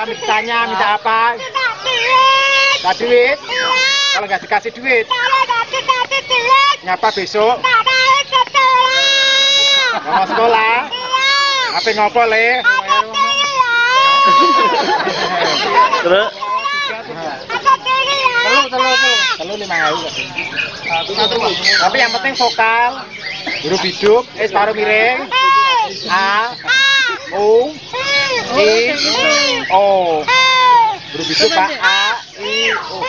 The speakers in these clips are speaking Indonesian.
Ditanya minta apa? Minta duit. Kalau nggak dikasih duit, nyapa besok? Nggak mau sekolah? Apa ngopo le? Terus? Telu 5.000. Tapi yang penting vokal, huruf hidup, separuh miring, A, U, I, O. Huruf hidup Pak, A, I, U.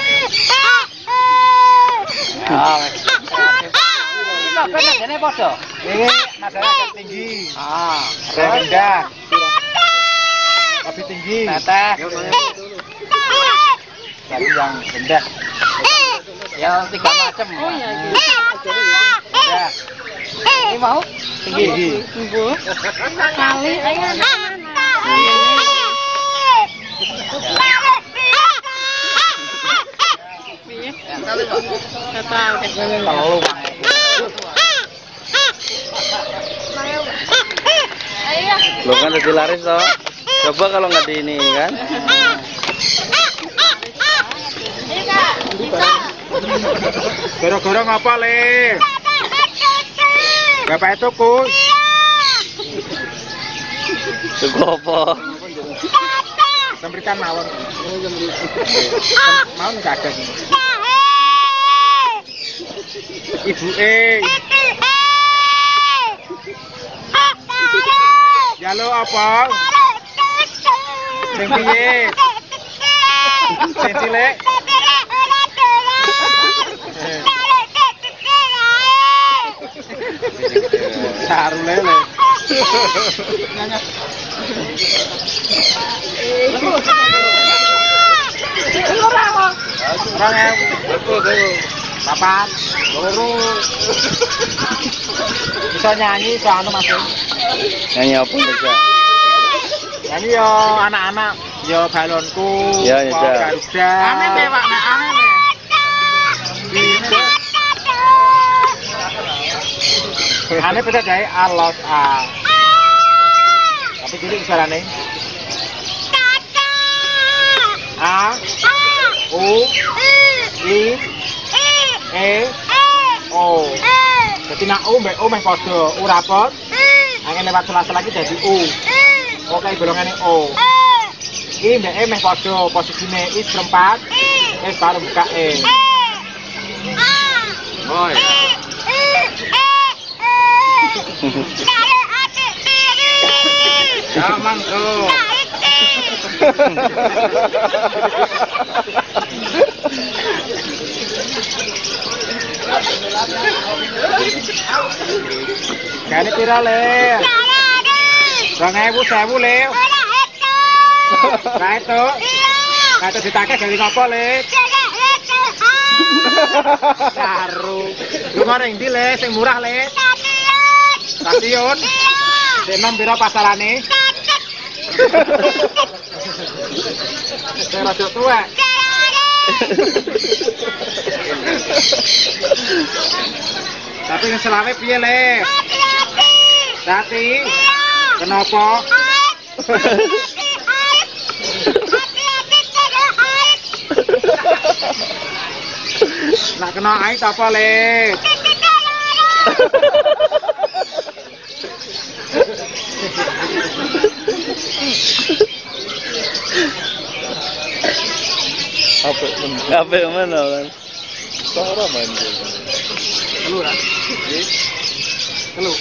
Ini podo. Ini nadanya agak tinggi. Ada yang rendah. Lebih tinggi. Teteh. Jadi yang rendah. Ya 3 macam. Oh iya. Ya. Ini mau tinggi. Kali ayo. Lo kan jadi laris toh. Coba kalau nggak di ini kan. Gorong-gorong apa le? Bapak itu kus. Tuku apa? Sembrikan mawon. Mawon nggak ada. Ibu Jalo apa? Sing piye? Sing cilik. Saru lele. Papat, loro. Bisa nyanyi, bisa anu Mas. Nyanyi apa bisa? Nyanyi yo anak-anak, yo balonku, ya bisa. Garuda. Aneh deh Pak, aneh deh. Aneh bisa dari alos a. Tapi jadi suarane. A, U, I, E, O. Jadi nak U mbak U meh podo, U rapot. Angin lewat sela-sela lagi jadi U. Oke, golongannya O. I mbak E meh podo, posisinya I seperempat. E baru buka E. Oh ya. Gaman tuh. Kani pira le? 2.000 le. Nah itu. Nah itu ditake dari ngopo le? Saru. Lunga ning ndi le sing murah le? Stasiun. Denom pira pasarane? Saya rada tua. Tapi ngeselawe piye le? Hati. Kenapa? Nak kena ait apa le? Apa mana kan? Seorang main. Telur. Telur.